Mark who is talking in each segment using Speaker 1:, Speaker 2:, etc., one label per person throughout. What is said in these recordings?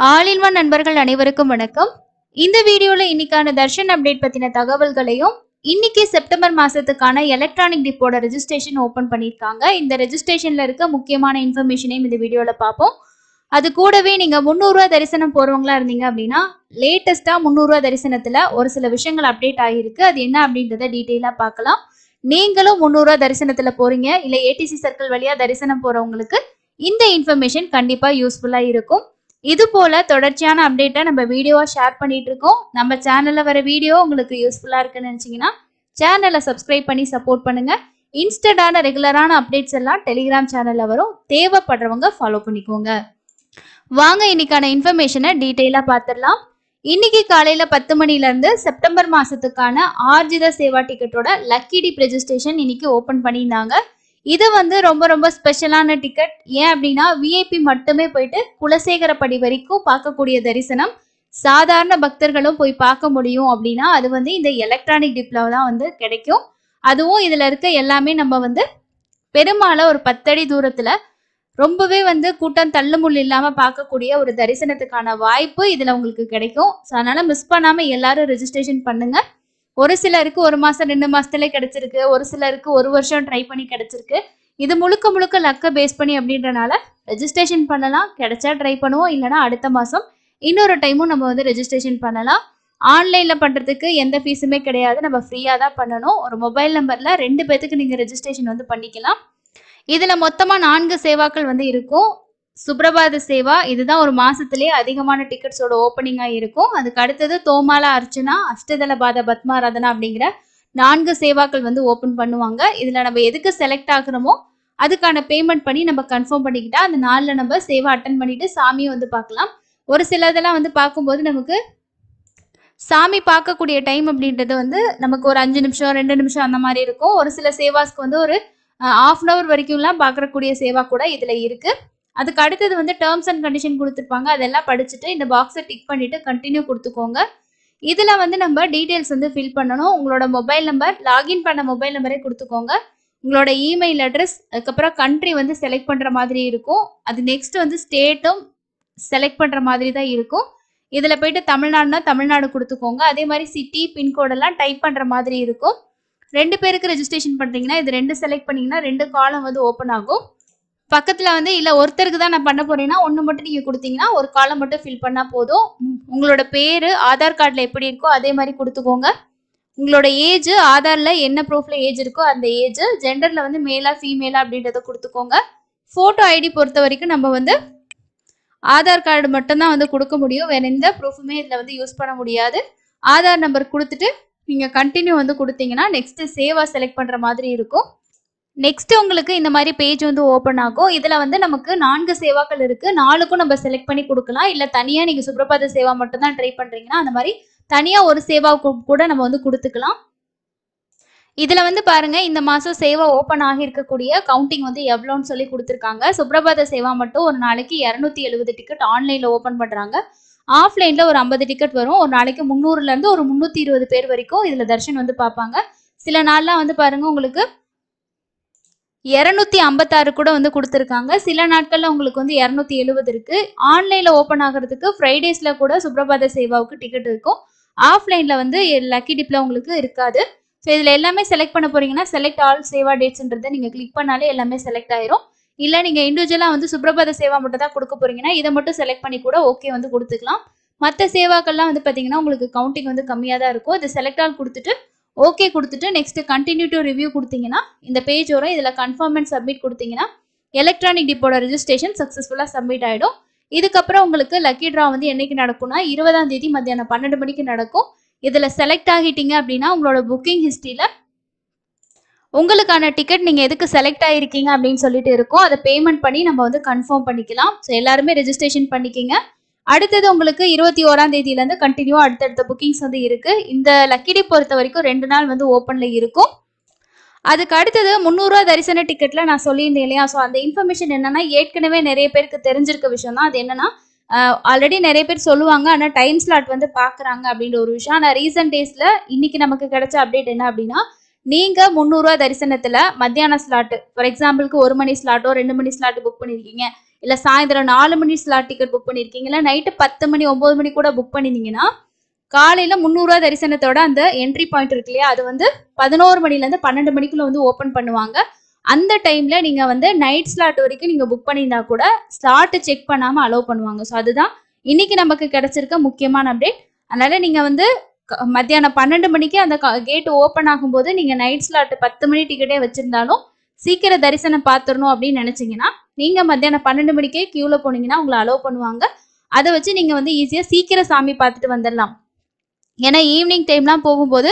Speaker 1: All in one நண்பர்கள் அனைவருக்கும் வணக்கம். இந்த வீடியோல இன்னைக்கான தர்ஷன் அப்டேட் பத்தின தகவல்களையும், இன்னைக்கு செப்டம்பர் மாசத்துக்கான எலக்ட்ரானிக் டிப்போட ரெஜிஸ்ட்ரேஷன் ஓபன் பண்ணிருக்காங்க. இந்த ரெஜிஸ்ட்ரேஷன்ல இருக்க முக்கியமான இன்ஃபர்மேஷனையும் இந்த வீடியோல பார்ப்போம். அது கூடவே நீங்க 300 ரூபாய் தரிசனம் போறவங்களா இருந்தீங்க அப்படின்னா, லேட்டஸ்டா 300 ரூபாய் தரிசனத்துல ஒரு சில விஷயங்கள் அப்டேட் ஆகிருக்கு. அது என்ன அப்படின்றத டீட்டெயிலா பார்க்கலாம். நீங்களும் 300 ரூபாய் தரிசனத்துல போறீங்க, இல்ல ஏடிசி சர்க்கிள் வழியா தரிசனம் போறவங்களுக்கு இந்த இன்ஃபர்மேஷன் கண்டிப்பா யூஸ்ஃபுல்லா இருக்கும். இது போல தொடர்ச்சியான அப்டேட்டை நம்ம வீடியோவா ஷேர் பண்ணிட்டு இருக்கோம். நம்ம சேனல்ல வர வீடியோ உங்களுக்கு யூஸ்ஃபுல்லா இருக்குன்னு நினைச்சீங்கன்னா சேனலை சப்ஸ்கிரைப் பண்ணி சப்போர்ட் பண்ணுங்க. இன்ஸ்டன்டான ரெகுலரான அப்டேட்ஸ் எல்லாம் டெலிகிராம் சேனல்ல வரும். தேவைப்படுறவங்க ஃபாலோ பண்ணிக்கோங்க. வாங்க இன்னைக்கான இன்ஃபர்மேஷனை டீட்டெயிலா பார்த்துடலாம். இன்னைக்கு காலையில 10 மணில இருந்து செப்டம்பர் மாசத்துக்கான ஆர்ஜித சேவா டிக்கெட்டோட லக்கி டிப் ரெஜிஸ்ட்ரேஷன் இன்னைக்கு ஓபன் பண்ணியிருந்தாங்க. இது ரொம்ப ஸ்பெஷலான டிக்கெட். ஏன் அப்படின்னா விஐபி மட்டுமே போயிட்டு குலசேகரப்படி வரைக்கும் பார்க்கக்கூடிய தரிசனம் சாதாரண பக்தர்களும் போய் பார்க்க முடியும். அப்படின்னா அது இந்த எலக்ட்ரானிக் டிப்ல தான் கிடைக்கும். அதுவும் இதுல இருக்க எல்லாமே நம்ம பெரும்பால ஒரு 10 அடி தூரத்துல ரொம்பவே கூட்டம் தள்ளுமுள் இல்லாம பார்க்கக்கூடிய ஒரு தரிசனத்துக்கான வாய்ப்பு இதுல உங்களுக்கு கிடைக்கும். அதனால மிஸ் பண்ணாம எல்லாரும் ரெஜிஸ்ட்ரேஷன் பண்ணுங்க. ஒரு சிலருக்கு 1 மாசம் 2 மாசத்துல கிடைச்சிருக்கு, ஒரு சிலருக்கு 1 வருஷம் ட்ரை பண்ணி கிடைச்சிருக்கு. இது முழுக்க லக்க பேஸ் பண்ணி அப்படின்றனால ரெஜிஸ்ட்ரேஷன் பண்ணலாம். கிடைச்சா ட்ரை பண்ணுவோம், இல்லைன்னா அடுத்த மாசம் இன்னொரு டைமும் நம்ம ரெஜிஸ்ட்ரேஷன் பண்ணலாம். ஆன்லைன்ல பண்றதுக்கு எந்த ஃபீஸுமே கிடையாது, நம்ம ஃப்ரீயா தான் பண்ணணும். ஒரு மொபைல் நம்பர்ல 2 பேத்துக்கு நீங்க ரெஜிஸ்ட்ரேஷன் பண்ணிக்கலாம். இதுல மொத்தமா 4 சேவாக்கள் இருக்கும். சுப்ரபாத சேவா, இதுதான் ஒரு மாசத்திலேயே அதிகமான டிக்கெட்ஸோட ஓப்பனிங்கா இருக்கும். அதுக்கு அடுத்தது தோமாலா அர்ச்சனா, அஷ்டதள பாத பத்மாராதனா அப்படிங்கிற 4 சேவாக்கள் ஓப்பன் பண்ணுவாங்க. இதுல நம்ம எதுக்கு செலக்ட் ஆகுறோமோ அதுக்கான பேமெண்ட் பண்ணி நம்ம கன்ஃபார்ம் பண்ணிக்கிட்டா அந்த நாள்ல நம்ம சேவா அட்டன் பண்ணிட்டு சாமியை பார்க்கலாம். ஒரு சில இதெல்லாம் பார்க்கும்போது நமக்கு சாமி பார்க்கக்கூடிய டைம் அப்படின்றது நமக்கு ஒரு 5 நிமிஷம் 2 நிமிஷம் அந்த மாதிரி இருக்கும். ஒரு சில சேவாஸ்க்கு ஒரு ½ hour வரைக்கும்லாம் பார்க்கக்கூடிய சேவா கூட இதுல இருக்கு. அதுக்கு அடுத்தது டேர்ம்ஸ் அண்ட் கண்டிஷன் கொடுத்துருப்பாங்க. அதெல்லாம் படிச்சுட்டு இந்த பாக்ஸை டிக் பண்ணிட்டு கண்டினியூ கொடுத்துக்கோங்க. இதுல நம்ம டீட்டெயில்ஸ் ஃபில் பண்ணணும். உங்களோட மொபைல் நம்பர், லாகின் பண்ண மொபைல் நம்பரே கொடுத்துக்கோங்க. உங்களோட இமெயில் அட்ரஸ், அதுக்கப்புறம் கண்ட்ரி செலக்ட் பண்ற மாதிரி இருக்கும். அது நெக்ஸ்ட் ஸ்டேட்டும் செலக்ட் பண்ற மாதிரி தான் இருக்கும். இதுல போயிட்டு தமிழ்நாடுனா தமிழ்நாடு கொடுத்துக்கோங்க. அதே மாதிரி சிட்டி, பின்கோடெல்லாம் டைப் பண்ற மாதிரி இருக்கும். 2 பேருக்கு ரெஜிஸ்ட்ரேஷன் பண்றீங்கன்னா இது 2 செலக்ட் பண்ணீங்கன்னா 2 காலம் ஓப்பன் ஆகும். பக்கத்துல இல்ல ஒருத்தருக்கு தான் நான் பண்ண போறேன்னா 1 மட்டும் நீங்க கொடுத்தீங்கன்னா ஒரு காலம் மட்டும் ஃபில் பண்ணா போதும். உங்களோட பேரு ஆதார் கார்டுல எப்படி இருக்கோ அதே மாதிரி கொடுத்துக்கோங்க. உங்களோட ஏஜ், ஆதார்ல என்ன ப்ரூஃப்ல ஏஜ் இருக்கோ அந்த ஏஜ், ஜெண்டர்ல மேலா ஃபீமேலா அப்படின்றத கொடுத்துக்கோங்க. போட்டோ ஐடி பொறுத்த வரைக்கும் நம்ம ஆதார் கார்டு மட்டும் தான் கொடுக்க முடியும். வேற எந்த ப்ரூஃபுமே இதுல யூஸ் பண்ண முடியாது. ஆதார் நம்பர் கொடுத்துட்டு நீங்க கண்டினியூ கொடுத்தீங்கன்னா நெக்ஸ்ட் சேவா செலக்ட் பண்ற மாதிரி இருக்கும். நெக்ஸ்ட் உங்களுக்கு இந்த மாதிரி பேஜ் ஓப்பன் ஆகும். இதுல நமக்கு 4 சேவாக்கள் இருக்கு. 4க்கும் நம்ம செலக்ட் பண்ணி கொடுக்கலாம். இல்ல தனியா நீங்க சுப்ரபாத சேவா மட்டும் தான் ட்ரை பண்றீங்கன்னா அந்த மாதிரி தனியா ஒரு சேவாவுக்கு கூட நம்ம கொடுத்துக்கலாம். இதுல பாருங்க, இந்த மாசம் சேவா ஓப்பன் ஆகி இருக்கக்கூடிய கவுண்டிங் எவ்வளோன்னு சொல்லி கொடுத்துருக்காங்க. சுப்ரபாத சேவா மட்டும் ஒரு நாளைக்கு 270 டிக்கெட் ஆன்லைன்ல ஓப்பன் பண்றாங்க. ஆஃப்லைன்ல ஒரு 50 டிக்கெட் வரும். ஒரு நாளைக்கு 300ல இருந்து ஒரு 320 பேர் வரைக்கும் இதுல தர்ஷன் பார்ப்பாங்க. சில நாள்லாம் பாருங்க உங்களுக்கு 256 கூட கொடுத்துருக்காங்க. சில நாட்கள்ல உங்களுக்கு 270 இருக்கு. ஆன்லைன்ல ஓப்பன் ஆகிறதுக்கு ஃப்ரைடேஸ்ல கூட சுப்ரபாத சேவாவுக்கு டிக்கெட் இருக்கும். ஆஃப்லைன்ல லக்கி டிப்ல உங்களுக்கு இருக்காது. ஸோ இதுல எல்லாமே செலக்ட் பண்ண போறீங்கன்னா செலக்ட் ஆல் சேவா டேட்ஸ்ன்றதை நீங்க கிளிக் பண்ணாலே எல்லாமே செலக்ட் ஆயிரும். இல்ல நீங்க இண்டிவிஜுவலா சுப்ரபாத சேவா மட்டும் தான் கொடுக்க போறீங்கன்னா இதை மட்டும் செலக்ட் பண்ணி கூட ஓகே கொடுத்துக்கலாம். மற்ற சேவாக்கள்லாம் பாத்தீங்கன்னா உங்களுக்கு கவுண்டிங் கம்மியா தான் இருக்கும். இது செலக்ட் ஆல் கொடுத்துட்டு ஓகே கொடுத்துட்டு நெக்ஸ்ட் கண்டினியூ டு ரிவ்யூ கொடுத்தீங்கன்னா இந்த பேஜ் வரும். இதுல கன்ஃபார்ம் அண்ட் சப்மிட் கொடுத்தீங்கன்னா எலக்ட்ரானிக் டிப்போட ரெஜிஸ்ட்ரேஷன் சக்சஸ்ஃபுல்லா சப்மிட் ஆயிடும். இதுக்கப்புறம் உங்களுக்கு லக்கி டிரா என்னைக்கு நடக்கும்னா 20ஆம் தேதி மத்தியானம் 12 மணிக்கு நடக்கும். இதுல செலக்ட் ஆகிட்டீங்க அப்படின்னா உங்களோட புக்கிங் ஹிஸ்டரியில உங்களுக்கான டிக்கெட் நீங்க எதுக்கு செலக்ட் ஆயிருக்கீங்க அப்படின்னு சொல்லிட்டு இருக்கும். அதை பேமெண்ட் பண்ணி நம்ம கன்ஃபார்ம் பண்ணிக்கலாம். ஸோ எல்லாருமே ரெஜிஸ்ட்ரேஷன் பண்ணிக்கிங்க. அடுத்தது உங்களுக்கு 21ஆம் தேதியில இருந்து கண்டினியூவா அடுத்தடுத்த புக்கிங்ஸ் இருக்கு. இந்த லக்கி டிப் பொறுத்த வரைக்கும் 2 நாள் ஓப்பன்ல இருக்கும். அதுக்கு அடுத்தது 300 ரூபாய் தரிசன டிக்கெட்ல நான் சொல்லியிருந்தேன் இல்லையா? ஸோ அந்த இன்ஃபர்மேஷன் என்னன்னா ஏற்கனவே நிறைய பேருக்கு தெரிஞ்சிருக்க விஷயம் தான். அது என்னன்னா ஆல்ரெடி நிறைய பேர் சொல்லுவாங்க, ஆனால் டைம் ஸ்லாட் பாக்குறாங்க அப்படின்ற ஒரு விஷயம். ஆனால் ரீசன்ட் டேஸ்ல இன்னைக்கு நமக்கு கிடைச்ச அப்டேட் என்ன அப்படின்னா, நீங்க 300 ரூபாய் தரிசனத்துல மத்தியான ஸ்லாட், ஃபார் எக்ஸாம்பிளுக்கு 1 மணி ஸ்லாட்டோ 2 மணி ஸ்லாட் புக் பண்ணிருக்கீங்க, இல்லை சாயந்தரம் 4 மணி ஸ்லாட் டிக்கெட் புக் பண்ணியிருக்கீங்க, இல்லை நைட்டு 10 மணி 9 மணி கூட புக் பண்ணியிருந்தீங்கன்னா காலையில் 300 ரூபா தரிசனத்தோட அந்த என்ட்ரி பாயிண்ட் இருக்கு இல்லையா, அது வந்து 11 மணிலேருந்து 12 மணிக்குள்ள வந்து ஓப்பன் பண்ணுவாங்க. அந்த டைமில் நீங்கள் வந்து நைட் ஸ்லாட் வரைக்கும் நீங்கள் புக் பண்ணியிருந்தா கூட ஸ்லாட்டு செக் பண்ணாமல் அலோவ் பண்ணுவாங்க. ஸோ அதுதான் இன்னைக்கு நமக்கு கிடைச்சிருக்க முக்கியமான அப்டேட். அதனால் நீங்கள் வந்து மத்தியானம் 12 மணிக்கு அந்த கேட் ஓப்பன் ஆகும்போது நீங்கள் நைட் ஸ்லாட் 10 மணி டிக்கெட்டே வச்சுருந்தாலும் சீக்கிரம் தரிசனம் பார்த்துடணும் அப்படின்னு நினச்சிங்கன்னா நீங்கள் மத்தியானம் 12 மணிக்கே க்யூவில் போனீங்கன்னா உங்களை அலோவ் பண்ணுவாங்க. அதை வச்சு நீங்கள் வந்து ஈஸியாக சீக்கிரம் சாமி பார்த்துட்டு வந்துடலாம். ஏன்னா ஈவினிங் டைம்லாம் போகும்போது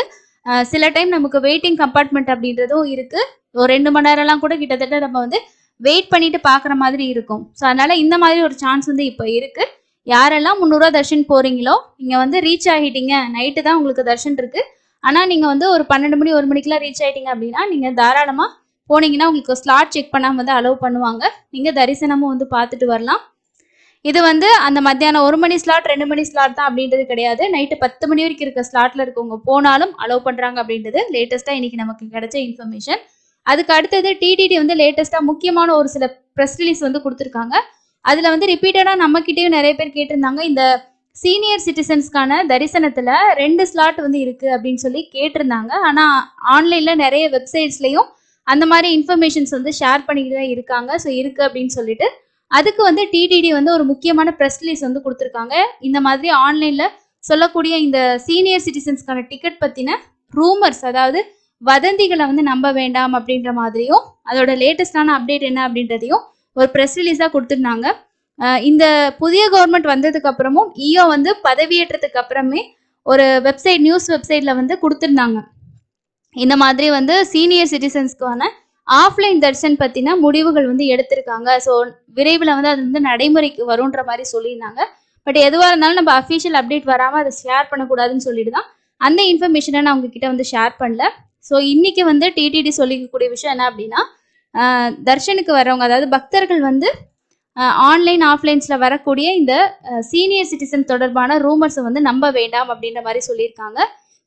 Speaker 1: சில டைம் நமக்கு வெயிட்டிங் கம்பார்ட்மெண்ட் அப்படின்றதும் இருக்குது. ஒரு 2 மணி நேரம்லாம் கூட கிட்டத்தட்ட நம்ம வந்து வெயிட் பண்ணிட்டு பார்க்குற மாதிரி இருக்கும். ஸோ அதனால் இந்த மாதிரி ஒரு சான்ஸ் வந்து இப்போ இருக்குது. யாரெல்லாம் 300 ரூபா தர்ஷன் போகிறீங்களோ நீங்கள் வந்து ரீச் ஆகிட்டீங்க, நைட்டு தான் உங்களுக்கு தர்ஷன் இருக்குது, ஆனால் நீங்கள் வந்து ஒரு 12 மணி 1 மணிக்கெலாம் ரீச் ஆகிட்டீங்க அப்படின்னா நீங்கள் தாராளமாக போனீங்கன்னா உங்களுக்கு ஸ்லாட் செக் பண்ணாமல் வந்து அலோவ் பண்ணுவாங்க. நீங்கள் தரிசனமும் வந்து பார்த்துட்டு வரலாம். இது வந்து அந்த மத்தியானம் 1 மணி ஸ்லாட் 2 மணி ஸ்லாட் தான் அப்படின்றது கிடையாது. நைட்டு 10 மணி வரைக்கும் இருக்க ஸ்லாட்டில் இருக்கவங்க போனாலும் அலோவ் பண்ணுறாங்க அப்படின்றது லேட்டஸ்ட்டாக இன்றைக்கி நமக்கு கிடைச்ச இன்ஃபர்மேஷன். அதுக்கு அடுத்தது டிடிடி வந்து லேட்டஸ்ட்டாக முக்கியமான ஒரு சில ப்ரெஸ் ரிலீஸ் வந்து கொடுத்துருக்காங்க. அதில் வந்து ரிப்பீட்டடாக நம்மக்கிட்டேயும் நிறைய பேர் கேட்டிருந்தாங்க, இந்த சீனியர் சிட்டிசன்ஸ்க்கான தரிசனத்தில் 2 ஸ்லாட் வந்து இருக்குது அப்படின்னு சொல்லி கேட்டிருந்தாங்க. ஆனால் ஆன்லைனில் நிறைய வெப்சைட்ஸ்லையும் அந்த மாதிரி இன்ஃபர்மேஷன்ஸ் வந்து ஷேர் பண்ணிக்கிட்டு தான் இருக்காங்க. ஸோ இருக்குது அப்படின்னு சொல்லிட்டு அதுக்கு வந்து டிடிடி வந்து ஒரு முக்கியமான ப்ரெஸ் ரிலீஸ் வந்து கொடுத்துருக்காங்க. இந்த மாதிரி ஆன்லைனில் சொல்லக்கூடிய இந்த சீனியர் சிட்டிசன்ஸ்க்கான டிக்கெட் பற்றின ரூமர்ஸ், அதாவது வதந்திகளை வந்து நம்ப வேண்டாம் அப்படின்ற மாதிரியும் அதோட லேட்டஸ்டான அப்டேட் என்ன அப்படின்றதையும் ஒரு ப்ரெஸ் ரிலீஸாக கொடுத்துருந்தாங்க. இந்த புதிய கவர்மெண்ட் வந்ததுக்கு அப்புறமும் இஓ வந்து பதவியேற்றதுக்கு அப்புறமே ஒரு வெப்சைட் நியூஸ் வெப்சைட்டில் வந்து கொடுத்துருந்தாங்க. இந்த மாதிரி வந்து சீனியர் சிட்டிசன்ஸ்க்கான ஆஃப்லைன் தர்ஷன் பற்றின முடிவுகள் வந்து எடுத்திருக்காங்க. ஸோ விரைவில் வந்து அது வந்து நடைமுறைக்கு வரும்ன்ற மாதிரி சொல்லியிருந்தாங்க. பட் எதுவாக இருந்தாலும் நம்ம அஃபிஷியல் அப்டேட் வராமல் அதை ஷேர் பண்ணக்கூடாதுன்னு சொல்லிட்டு தான் அந்த இன்ஃபர்மேஷனை நான் உங்ககிட்ட வந்து ஷேர் பண்ணல. ஸோ இன்றைக்கி வந்து டிடிடி சொல்லிக்கக்கூடிய விஷயம் என்ன அப்படின்னா, தர்ஷனுக்கு வரவங்க, அதாவது பக்தர்கள் வந்து ஆன்லைன் ஆஃப்லைன்ஸில் வரக்கூடிய இந்த சீனியர் சிட்டிசன் தொடர்பான ரூமர்ஸை வந்து நம்ப வேண்டாம் அப்படின்ற மாதிரி சொல்லியிருக்காங்க.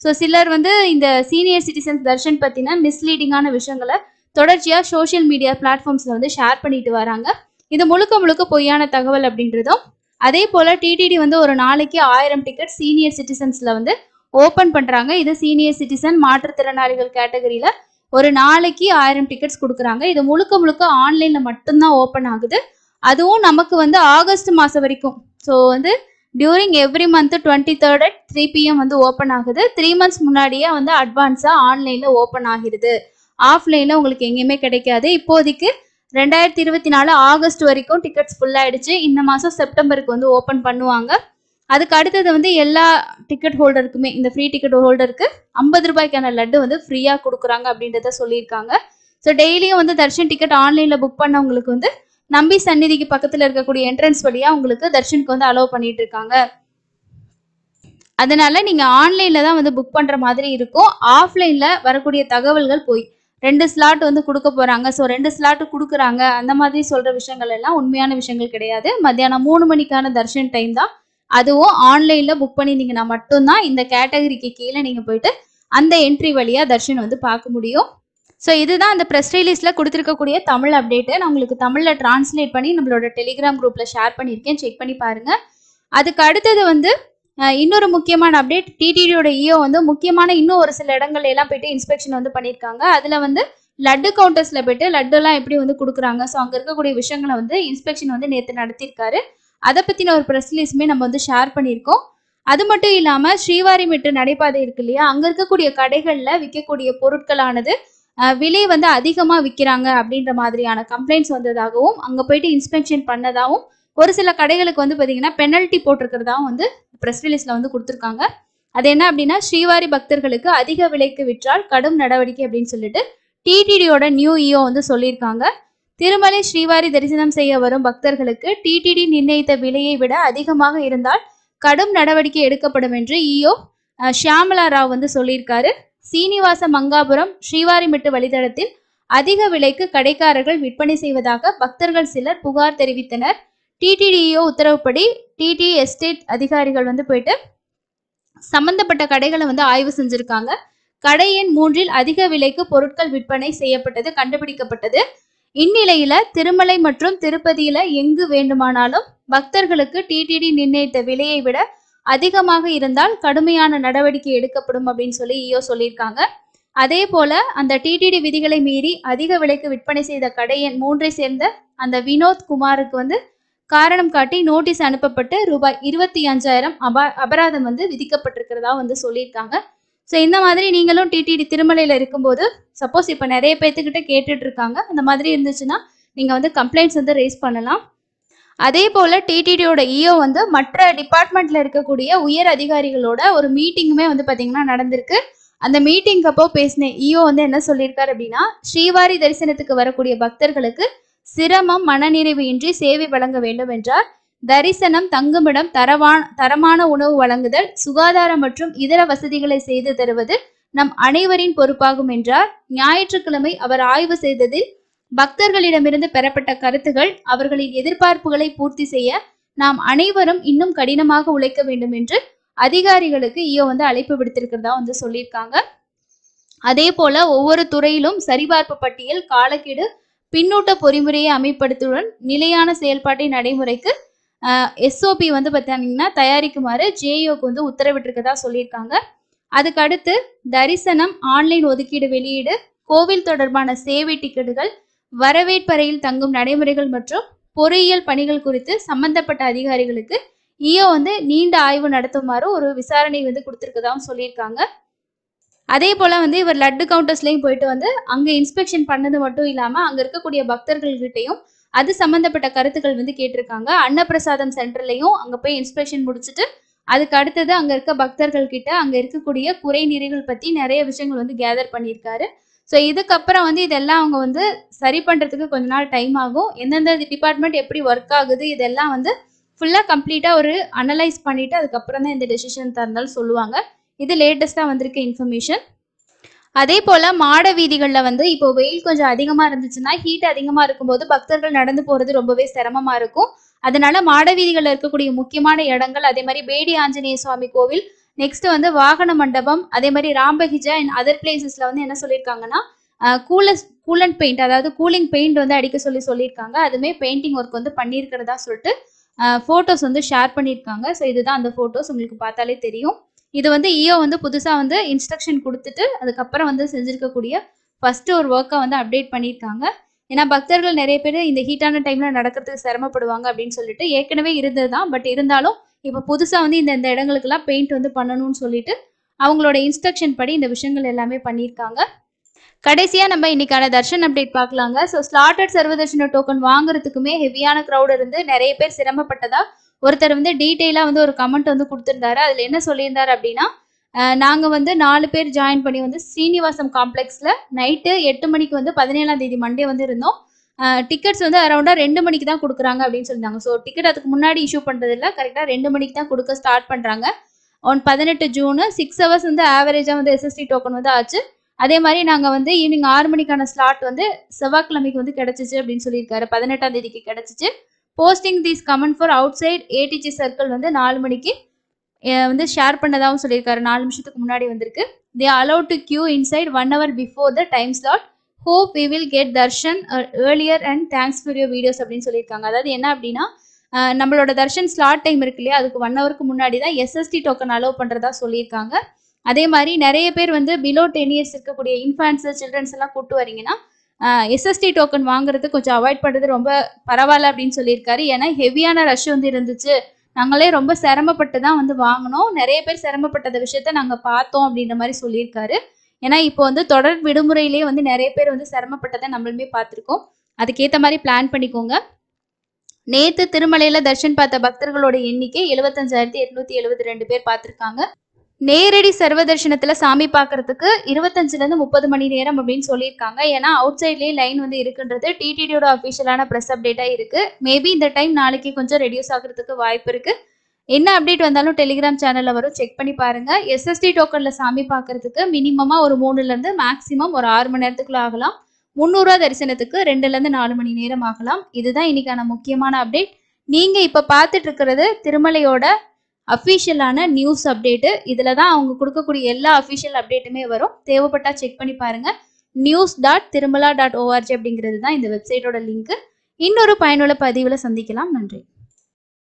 Speaker 1: ஸோ சிலர் வந்து இந்த சீனியர் சிட்டிசன்ஸ் தர்ஷன் பற்றின மிஸ்லீடிங்கான விஷயங்களை தொடர்ச்சியாக சோஷியல் மீடியா பிளாட்ஃபார்ம்ஸில் வந்து ஷேர் பண்ணிட்டு வராங்க. இது முழுக்க முழுக்க பொய்யான தகவல் அப்படின்றதும், அதே போல் டிடிடி வந்து ஒரு நாளைக்கு 1000 டிக்கெட் சீனியர் சிட்டிசன்ஸில் வந்து ஓப்பன் பண்ணுறாங்க. இது சீனியர் சிட்டிசன் மாற்றுத்திறனாளிகள் கேட்டகரியில் ஒரு நாளைக்கு 1000 டிக்கெட்ஸ் கொடுக்குறாங்க. இது முழுக்க முழுக்க ஆன்லைனில் மட்டும்தான் ஓப்பன் ஆகுது. அதுவும் நமக்கு வந்து ஆகஸ்ட் மாதம் வரைக்கும். ஸோ வந்து during every month 23rd at 3 PM வந்து ஓப்பன் ஆகுது. 3 months முன்னாடியே வந்து அட்வான்ஸாக ஆன்லைனில் ஓப்பன் ஆகிடுது. ஆஃப்லைனில் உங்களுக்கு எங்கேயுமே கிடைக்காது. இப்போதைக்கு 2024 ஆகஸ்ட் வரைக்கும் டிக்கெட்ஸ் ஃபுல்லாகிடுச்சு. இந்த மாதம் செப்டம்பருக்கு வந்து ஓப்பன் பண்ணுவாங்க. அதுக்கு அடுத்தது வந்து எல்லா டிக்கெட் ஹோல்டருக்குமே, இந்த ஃப்ரீ டிக்கெட் ஹோல்டருக்கு 50 ரூபாய்க்கான லட்டு வந்து ஃப்ரீயாக கொடுக்குறாங்க அப்படின்றத சொல்லியிருக்காங்க. ஸோ டெய்லியும் வந்து தர்ஷன் டிக்கெட் ஆன்லைனில் புக் பண்ணவங்களுக்கு வந்து நம்பி சந்நிதிக்கு பக்கத்தில் இருக்கக்கூடிய என்ட்ரன்ஸ் வழியாக உங்களுக்கு தர்ஷனுக்கு வந்து அலோவ் பண்ணிட்டு இருக்காங்க. அதனால நீங்கள் ஆன்லைனில் தான் வந்து புக் பண்ணுற மாதிரி இருக்கும். ஆஃப்லைனில் வரக்கூடிய தகவல்கள் போய் 2 ஸ்லாட் வந்து கொடுக்க போகிறாங்க, ஸோ 2 ஸ்லாட்டு கொடுக்குறாங்க, அந்த மாதிரி சொல்கிற விஷயங்கள் எல்லாம் உண்மையான விஷயங்கள் கிடையாது. மத்தியானம் 3 மணிக்கான தர்ஷன் டைம் தான். அதுவும் ஆன்லைனில் புக் பண்ணியிருந்தீங்கன்னா மட்டும்தான் இந்த கேட்டகரிக்கு கீழே நீங்கள் போயிட்டு அந்த என்ட்ரி வழியாக தர்ஷன் வந்து பார்க்க முடியும். ஸோ இதுதான் அந்த ப்ரெஸ் ரிலீஸில் கொடுத்துருக்கக்கூடிய தமிழ் அப்டேட்டு. நான் உங்களுக்கு தமிழில் டிரான்ஸ்லேட் பண்ணி நம்மளோட டெலிகிராம் குரூப்பில் ஷேர் பண்ணியிருக்கேன், செக் பண்ணி பாருங்கள். அதுக்கு அடுத்தது வந்து இன்னொரு முக்கியமான அப்டேட், டிடிடியோட இஓ வந்து முக்கியமான இன்னும் ஒரு சில இடங்கள்ல எல்லாம் போயிட்டு இன்ஸ்பெக்ஷன் வந்து பண்ணியிருக்காங்க. அதில் வந்து லட்டு கவுண்டர்ஸில் போயிட்டு லட்டுலாம் எப்படி வந்து கொடுக்குறாங்க, ஸோ அங்கே இருக்கக்கூடிய விஷயங்களை வந்து இன்ஸ்பெக்ஷன் வந்து நேற்று நடத்தியிருக்காரு. அதை பற்றின ஒரு ப்ரெஸ் ரிலீஸுமே நம்ம வந்து ஷேர் பண்ணியிருக்கோம். அது மட்டும் இல்லாமல் ஸ்ரீவாரிமெட்டு நடைபாதை இருக்கு இல்லையா, அங்கே இருக்கக்கூடிய கடைகளில் விற்கக்கூடிய பொருட்களானது விலை வந்து அதிகமாக விற்கிறாங்க அப்படின்ற மாதிரியான கம்ப்ளைண்ட்ஸ் வந்ததாகவும், அங்கே போயிட்டு இன்ஸ்பெக்ஷன் பண்ணதாகவும், ஒரு சில கடைகளுக்கு வந்து பார்த்தீங்கன்னா பெனல்ட்டி போட்டிருக்கிறதாவும் வந்து ப்ரெஸ் ரிலீஸில் வந்து கொடுத்துருக்காங்க. அது என்ன அப்படின்னா, ஸ்ரீவாரி பக்தர்களுக்கு அதிக விலைக்கு விற்றால் கடும் நடவடிக்கை அப்படின்னு சொல்லிட்டு டிடிடியோட நியூ இஓ வந்து சொல்லியிருக்காங்க. திருமலை ஸ்ரீவாரி தரிசனம் செய்ய வரும் பக்தர்களுக்கு டிடிடி நிர்ணயித்த விலையை விட அதிகமாக இருந்தால் கடும் நடவடிக்கை எடுக்கப்படும் என்று இஓ ஷியாமலா ராவ் வந்து சொல்லியிருக்காரு. சீனிவாச மங்காபுரம் ஸ்ரீவாரிமெட்டு வழித்தடத்தில் அதிக விலைக்கு கடைக்காரர்கள் விற்பனை செய்வதாக பக்தர்கள் சிலர் புகார் தெரிவித்தனர். டிடிடிஓ உத்தரவுப்படி டிடி எஸ்டேட் அதிகாரிகள் வந்து போயிட்டு சம்பந்தப்பட்ட கடைகளை வந்து ஆய்வு செஞ்சிருக்காங்க. கடை எண் 3 அதிக விலைக்கு பொருட்கள் விற்பனை செய்யப்பட்டது கண்டுபிடிக்கப்பட்டது. இந்நிலையில திருமலை மற்றும் திருப்பதியில எங்கு வேண்டுமானாலும் பக்தர்களுக்கு டிடிடி நிர்ணயித்த விலையை விட அதிகமாக இருந்தால் கடுமையான நடவடிக்கை எடுக்கப்படும் அப்படின்னு சொல்லி ஈயோ சொல்லியிருக்காங்க. அதே போல அந்த டிடிடி விதிகளை மீறி அதிக விலைக்கு விற்பனை செய்த கடை எண் 3 சேர்ந்த அந்த வினோத் குமாருக்கு காரணம் காட்டி நோட்டீஸ் அனுப்பப்பட்டு ரூபாய் 25,000 அபராதம் விதிக்கப்பட்டிருக்கிறதா சொல்லியிருக்காங்க. ஸோ இந்த மாதிரி நீங்களும் டிடிடி திருமலையில இருக்கும்போது சப்போஸ் இப்போ நிறைய பேர்த்துக்கிட்ட கேட்டுட்டு இருக்காங்க, இந்த மாதிரி இருந்துச்சுன்னா நீங்க கம்ப்ளைண்ட்ஸ் ரேஸ் பண்ணலாம். அதே போல டிடிடியோட ஈயோ மற்ற டிபார்ட்மெண்ட்ல இருக்கக்கூடிய உயர் அதிகாரிகளோட ஒரு மீட்டிங்குமே பாத்தீங்கன்னா நடந்திருக்கு. அந்த மீட்டிங் அப்போ பேசின ஈயோ என்ன சொல்லியிருக்காரு அப்படின்னா, ஸ்ரீவாரி தரிசனத்துக்கு வரக்கூடிய பக்தர்களுக்கு சிரமம் மனநிறைவு இன்றி சேவை வழங்க வேண்டும் என்றார். தரிசனம், தங்குமிடம், தரமான உணவு வழங்குதல், சுகாதாரம் மற்றும் இதர வசதிகளை செய்து தருவது நம் அனைவரின் பொறுப்பாகும் என்றார். ஞாயிற்றுக்கிழமை அவர் ஆய்வு செய்ததில் பக்தர்களிடமிருந்து பெறப்பட்ட கருத்துகள் அவர்களின் எதிர்பார்ப்புகளை பூர்த்தி செய்ய நாம் அனைவரும் இன்னும் கடினமாக உழைக்க வேண்டும் என்று அதிகாரிகளுக்கு ஈயோ அழைப்பு விடுத்திருக்கிறதா சொல்லியிருக்காங்க. அதே போல ஒவ்வொரு துறையிலும் சரிபார்ப்பு பட்டியல், காலக்கெடு, பின்னூட்ட பொறிமுறையை அமைப்படுத்துடன் நிலையான செயல்பாட்டை நடைமுறைக்கு SOP பார்த்தீங்கன்னா தயாரிக்குமாறு ஜேஇஓக்கு உத்தரவிட்டிருக்கதா சொல்லியிருக்காங்க. அதுக்கு அடுத்து தரிசனம், ஆன்லைன் ஒதுக்கீடு வெளியீடு, கோவில் தொடர்பான சேவை டிக்கெட்டுகள், வரவேற்பறையில் தங்கும் நடைமுறைகள் மற்றும் பொறியியல் பணிகள் குறித்து சம்பந்தப்பட்ட அதிகாரிகளுக்கு ஈயோ நீண்ட ஆய்வு நடத்துமாறு ஒரு விசாரணை கொடுத்திருக்கதாவும் சொல்லியிருக்காங்க. அதே போல இவர் லட்டு கவுண்டர்ஸ்லயும் போயிட்டு அங்க இன்ஸ்பெக்ஷன் பண்ணது மட்டும் இல்லாம அங்க இருக்கக்கூடிய பக்தர்கள்கிட்டையும் அது சம்பந்தப்பட்ட கருத்துக்கள் கேட்டிருக்காங்க. அன்னப்பிரசாதம் சென்டர்லயும் அங்க போய் இன்ஸ்பெக்ஷன் முடிச்சுட்டு அதுக்கு அடுத்தது அங்க இருக்க பக்தர்கள் கிட்ட அங்க இருக்கக்கூடிய குறை நிறைகள் பத்தி நிறைய விஷயங்கள் கேதர் பண்ணியிருக்காரு. ஸோ இதுக்கப்புறம் இதெல்லாம் அவங்க சரி பண்றதுக்கு கொஞ்ச நாள் டைம் ஆகும். எந்தெந்த டிபார்ட்மெண்ட் எப்படி ஒர்க் ஆகுது இதெல்லாம் ஃபுல்லா கம்ப்ளீட்டா ஒரு அனலைஸ் பண்ணிட்டு அதுக்கப்புறம் தான் இந்த டெசிஷன் தந்தாலும் சொல்லுவாங்க. இது லேட்டஸ்டா வந்திருக்க இன்ஃபர்மேஷன். அதே போல மாட வீதிகள்ல இப்போ வெயில் கொஞ்சம் அதிகமா இருந்துச்சுன்னா, ஹீட் அதிகமா இருக்கும்போது பக்தர்கள் நடந்து போறது ரொம்பவே சிரமமா இருக்கும். அதனால மாட வீதிகள்ல இருக்கக்கூடிய முக்கியமான இடங்கள், அதே மாதிரி பேடி ஆஞ்சநேய சுவாமி கோவில், நெக்ஸ்ட் வாகன மண்டபம், அதே மாதிரி ராம்பகிஜா அண்ட் அதர் பிளேசஸ்ல என்ன சொல்லியிருக்காங்கன்னா கூலண்ட் பெயிண்ட், அதாவது கூலிங் பெயிண்ட் அடிக்க சொல்லியிருக்காங்க. அதுமே பெயிண்டிங் ஒர்க் பண்ணியிருக்கிறதா சொல்லிட்டு போட்டோஸ் ஷேர் பண்ணியிருக்காங்க. ஸோ இதுதான் அந்த போட்டோஸ், உங்களுக்கு பார்த்தாலே தெரியும். இது ஈயோ புதுசா இன்ஸ்ட்ரக்ஷன் கொடுத்துட்டு அதுக்கப்புறம் செஞ்சிருக்கக்கூடிய ஃபர்ஸ்ட் ஒரு ஒர்க்கை அப்டேட் பண்ணியிருக்காங்க. ஏன்னா பக்தர்கள் நிறைய பேர் இந்த ஹீட்டான டைம்ல நடக்கிறதுக்கு சிரமப்படுவாங்க அப்படின்னு சொல்லிட்டு ஏற்கனவே இருந்தது தான். பட் இருந்தாலும் இப்போ புதுசா இந்த இடங்களுக்கெல்லாம் பெயிண்ட் பண்ணணும்னு சொல்லிட்டு அவங்களோட இன்ஸ்ட்ரக்ஷன் படி இந்த விஷயங்கள் எல்லாமே பண்ணியிருக்காங்க. கடைசியா நம்ம இன்னைக்கான தர்ஷன் அப்டேட் பார்க்கலாங்க. ஸோ ஸ்லாட்டட் சர்வதர்ஷன டோக்கன் வாங்குறதுக்குமே ஹெவியான க்ரௌட் இருந்து நிறைய பேர் சிரமப்பட்டதா ஒருத்தர் டீட்டெயிலா ஒரு கமெண்ட் கொடுத்திருந்தாரு. அதுல என்ன சொல்லியிருந்தாரு அப்படின்னா, நாங்க 4 பேர் ஜாயின் பண்ணி ஸ்ரீனிவாசம் காம்ப்ளெக்ஸ்ல நைட்டு 8 மணிக்கு 17ஆம் தேதி மண்டே இருந்தோம். டிக்கெட்ஸ் அரௌண்டா 2 மணிக்கு தான் கொடுக்குறாங்க அப்படின்னு சொல்லியிருந்தாங்க. ஸோ டிக்கெட் அதுக்கு முன்னாடி இஷ்யூ பண்றது இல்லை, கரெக்டா 2 மணிக்கு தான் கொடுக்க ஸ்டார்ட் பண்றாங்க. ஆன் 18 ஜூன் 6 ஹவர்ஸ் ஆவரேஜா SST டோக்கன் ஆச்சு. அதே மாதிரி நாங்க ஈவினிங் 6 மணிக்கான ஸ்லாட் செவ்வாய்க்கிழமைக்கு கிடைச்சிச்சு அப்படின்னு சொல்லியிருக்காரு. 18ஆம் தேதிக்கு கிடைச்சிச்சு. Posting these comment for outside ATG circle 4 மணிக்கு ஷேர் பண்ணதாகவும் சொல்லியிருக்காரு. 4 நிமிஷத்துக்கு முன்னாடி வந்திருக்கு. They allow to queue inside 1 hour before the time slot. Hope we will get darshan earlier and thanks for your videos அப்படின்னு சொல்லியிருக்காங்க. அதாவது என்ன அப்படின்னா, நம்மளோட தர்ஷன் ஸ்லாட் டைம் இருக்கு இல்லையா, அதுக்கு 1 hourக்கு முன்னாடி தான் SST டோக்கன் அலோவ் பண்றதா சொல்லியிருக்காங்க. அதே மாதிரி நிறைய பேர் பிலோ 10 years இருக்கக்கூடிய இன்ஃபான்ஸ், சில்ட்ரன்ஸ் எல்லாம் கூட்டு வரீங்கன்னா SST டோக்கன் வாங்குறது கொஞ்சம் அவாய்ட் பண்ணுறது ரொம்ப பரவாயில்ல அப்படின்னு சொல்லியிருக்காரு. ஏன்னா ஹெவியான ரஷ் இருந்துச்சு, நாங்களே ரொம்ப சிரமப்பட்டு தான் வாங்கினோம், நிறைய பேர் சிரமப்பட்டத விஷயத்த நாங்கள் பார்த்தோம் அப்படின்ற மாதிரி சொல்லியிருக்காரு. ஏன்னா இப்போ தொடர் விடுமுறையிலேயே நிறைய பேர் சிரமப்பட்டதை நம்மளுமே பார்த்துருக்கோம். அதுக்கேற்ற மாதிரி பிளான் பண்ணிக்கோங்க. நேற்று திருமலையில் தர்ஷன் பார்த்த பக்தர்களோட எண்ணிக்கை 75,872 பேர் பார்த்துருக்காங்க. நேரடி சர்வ தர்ஷனத்துல சாமி பார்க்கறதுக்கு 25 to 30 மணி நேரம் அப்படின்னு சொல்லியிருக்காங்க. ஏன்னா அவுட் சைட்லேயே லைன் இருக்குன்றது டிடிடியோட அஃபிஷியலான ப்ரெஸ் அப்டேட்டாக இருக்கு. மேபி இந்த டைம் நாளைக்கு கொஞ்சம் ரெடியூஸ் ஆகிறதுக்கு வாய்ப்பு இருக்கு. என்ன அப்டேட் வந்தாலும் டெலிகிராம் சேனல்ல வரும், செக் பண்ணி பாருங்க. SST டோக்கன்ல சாமி பார்க்கறதுக்கு மினிமமா ஒரு 3 மேக்ஸிமம் ஒரு 6 மணி நேரத்துக்குள்ள ஆகலாம். 300 தரிசனத்துக்கு 2 to 4 மணி நேரம் ஆகலாம். இதுதான் இன்னைக்கான முக்கியமான அப்டேட். நீங்க இப்ப பார்த்துட்டு இருக்கிறது திருமலையோட அஃபிஷியலான நியூஸ் அப்டேட்டு. இதில் தான் அவங்க கொடுக்கக்கூடிய எல்லா அஃபிஷியல் அப்டேட்டுமே வரும். தேவைப்பட்டா செக் பண்ணி பாருங்க. news.tirumala.org அப்படிங்கிறது தான் இந்த வெப்சைட்டோட லிங்க். இன்னொரு பயனுள்ள பதிவில் சந்திக்கலாம். நன்றி.